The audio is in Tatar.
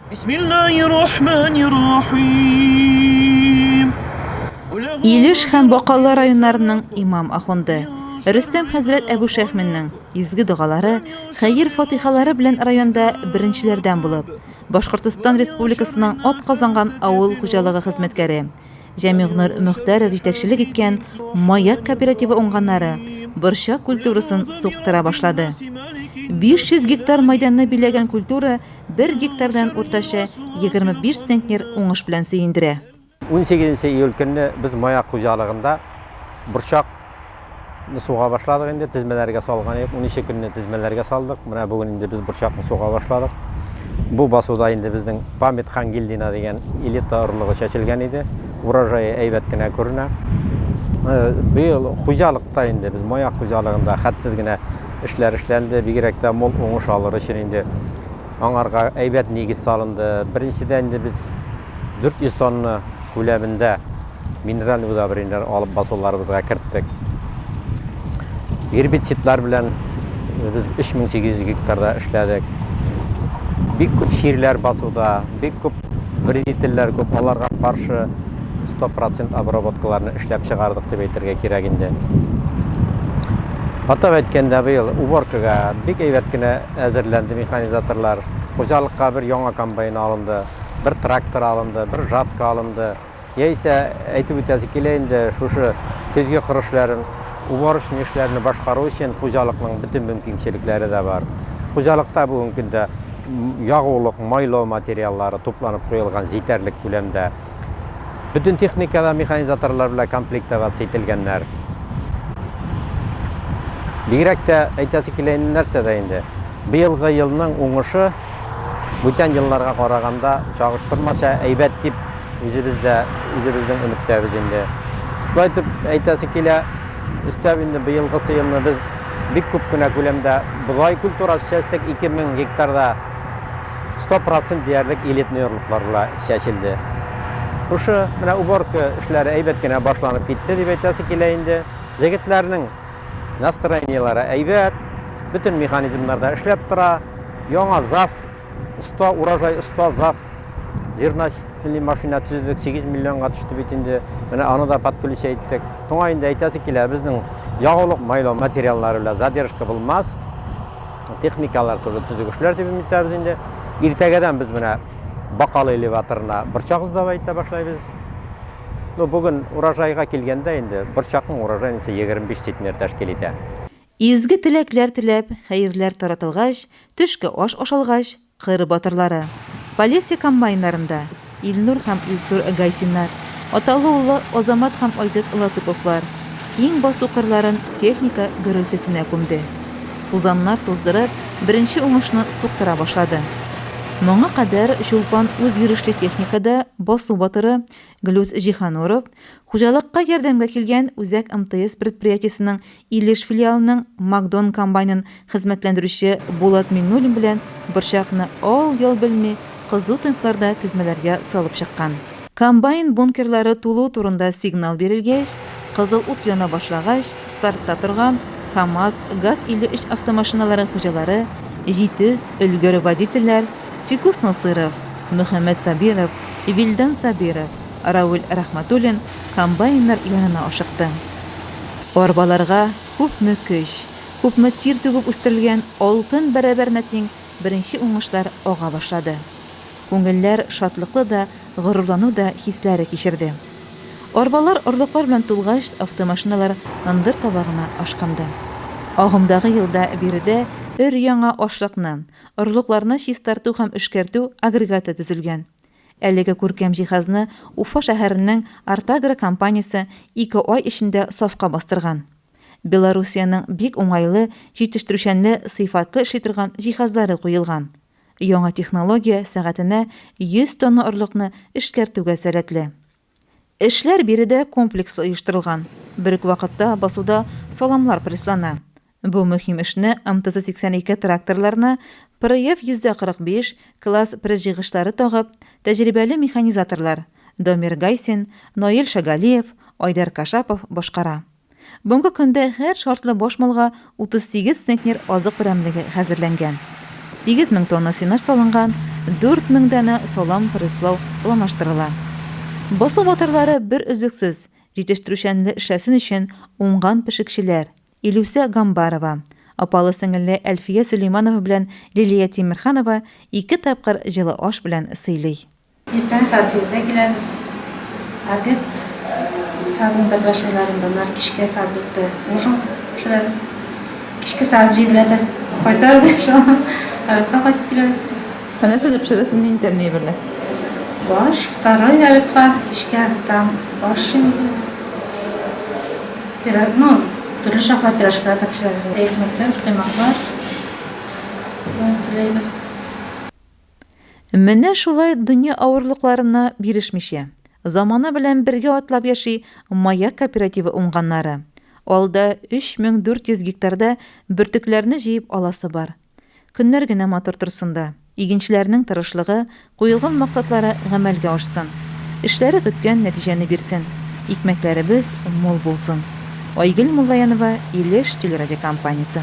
Бисмиллаһир-рахманир-рахим. Илеш һәм Бакалы районнарының имам ахунды Рөстәм хәзрәт Әбу Шәйхменнең изге дугалары, хәйр фатихалары белән районда беренчеләрдән булып, Башкортстан Республикасының атказанган авыл хуҗалыгы хезмәткәре Җәмигънур Мөхтәров җитәкчелек иткән Маяк кооперативы уңганнары борчак культурасын суктыра башлады. 500 гектар майданны биләгән культура 1 гектардан уртача 25 центнер уңыш белән сөендерә. 18 июль көнне без Маяк хуҗалыгында борчак суга башладык инде, тизмәләргә салган идек. 12 көнне тизмәләргә салдык. Менә бүген инде без борчакны суга башладык. Бу басуда инде безнең Памятхан Гильдина дигән элита орлыгы чәчелгән иде. Урожай әйбәт кенә күренә. Быел хуҗалыкта инде без Маяк хуҗалыгында хәтсез генә эшләр эшләнде, бигрәк тә мул уңыш алыр өчен инде аңарга әйбәт нигез салынды. Беренчедән инде без 400 тонна күләмендә минераль удобрениялар алып басуларыбызга керттек. Гербицидлар белән без 3800 гектарда эшләдек. Бик күп ширләр басуда, бик күп вредительләр күп, аларга каршы 100% обработкаларны эшләп чыгардык дип әйтергә кирәк инде. Атап әйткәндә, быел уборкага бик әйбәт кенә әзерләнде механизаторлар. Хуҗалыкка бер яңа комбайн алынды, бер трактор алынды, бер жатка алынды. Яисә әйтеп үтәсе килә инде, шушы көзге кырышларын, уборочный эшләрне башкару өчен хуҗалыкның бөтен мөмкинчелекләре дә бар. Хуҗалыкта бүгенге көндә ягулык, майлау материаллары тупланып куелган җитәрлек күләмдә. Bütün техникада механизаторлар белән комплектовация ителгәннәр. Бигрәк тә әйтәсе килә нәрсәдә инде. Быелгы елның уңышы бүтән елларга караганда чагыштырмача әйбәт дип үзебезнең өметтәбез инде. Шулай итеп әйтәсе килә, өстәп инде быелгысы елны без бик күп кенә күләмдә бугай культурасы чәчтек, 2000 гектарда 100% диярлек элитный орлыклар белән чәчелде. Шушы менә уборка эшләре әйбәт кенә башланып китте дип әйтәсе килә инде. Җегетләрнең настроениялары әйбәт, bütün механизмнарда эшләп тора. Яңа ЗАФ, урожай ЗАФ зерночистительный машина төзедек, 8 миллионга төште бит инде. Менә аны да подключить иттек. Туңа инде әйтәсе килә, безнең ягулык майлау материаллары белән задержка булмас. Техникалар туры төзек эшләр дип әйтәбез инде. Иртәгәдән без менә Бакалы элеваторына борчак уздап әйтә башлайбыз. Бүген урожайга килгәндә инде борчакның урожайы 25 центнер тәшкил итә. Изге теләкләр теләп, хәерләр таратылгач, төшке аш ашалгач, кыры батырлары. Полесье комбайннарында Илнур һәм Илсур Гайсиннар, аталы улы Азамат һәм Айзат Латыповлар киң басу кырларын техника гөрелтесенә күмде. Тузаннар туздырып, беренче уңышны суктыра башлады. Моңа кадәр Чулпан үзйөрешле техникада басу батыры Глюс Җиһануров, хуҗалыкка ярдәмгә килгән Үзәк МТС предприятиесенең Илеш филиалының Макдон комбайнын хезмәтләндерүче Булат Миннуллин белән борчакны ял белми кызу темпларда тизмәләргә салып чыккан. Комбайн бункерлары тулу турында сигнал бирелгәч, кызыл ут яна башлагач, стартта торган КАМАЗ ГАЗ-53 автомашиналары хуҗалары, җитез өлгөр водительләр Фикус Насыров, Мөхәммәд Сабиров, Вилдан Сабиров, Рауль Рахматуллин комбайннар янына ашыкты. Арбаларга күпме көч, күпме тир түгеп үстерелгән алтын бәрабәренә тиң беренче уңышлар ага башлады. Күңелләр шатлыклы да, горурлану да хисләре кичерде. Арбалар орлыклар белән тулгач, автомашиналар ындыр табагына ашканды. Агымдагы елда биредә өр-яңа ашлыкны, орлыкларны чистарту һәм эшкәртү агрегаты төзелгән. Әлеге күркәм җиһазны Уфа шәһәренең Артагра компаниясе 2 ай эчендә сафка бастырган. Белоруссиянең бик уңайлы, җитештерүчәнле, сыйфатлы эшли торган җиһазлары куелган. Яңа технология сәгатенә 100 тонна орлыкны эшкәртүгә сәләтле. Эшләр биредә комплекслы оештырылган. Бер үк вакытта басуда саламлар преслана. Бу мөһим эшне МТЗ-82 тракторларына ПРФ 145 класс пресс-җыгышлары тагып, тәҗрибәле механизаторлар Домир Гайсин, Наил Шагалиев, Айдар Кашапов башкара. Бүгенге көндә һәр шартлы баш малга 38 центнер азык берәмлеге хәзерләнгән. 8000 тонна сенаж салынган, 4000 дана салам пресслау планлаштырыла. Басу моторлары бер өзлексез җитештерүчәнле эшләсен өчен уңган пешекчеләр Илүсә Гамбарова, апалы сеңелле Әлфия Сөлейманова белән Лилия Тимерханова 2 тапкыр җылы аш белән сыйлый. Иртән saat 8'de gireriz. Обед saat 11 başlarında, kişke saat 4'te ужин pişireriz. Kişke saat 7'de kaytarız inşallah. Evet, kaytıp gireriz. Nasıl pişirirsiniz internet bilen? Baş, второй обедка, kişke там baş şimdi. Türlü şahlat piraşkalar pişireriz. Ekmekler, kıymaklar. Söyleyiniz. Менә шулай дөнья авырлыкларына бирешмичә. Заманы белән бергә атлап яши Маяк кооперативы уңганнары. Алда 3400 гектарда бөртекләрне җыеп аласы бар. Көннәр генә матур торсында. Игенчеләрнең тырышлыгы, куелган максатлары гамәлгә ашсын. Эшләре көткән нәтиҗәне бирсен. Икмәкләребез мул булсын. Айгөл Муллаянова, Илеш телерадиокомпаниясе.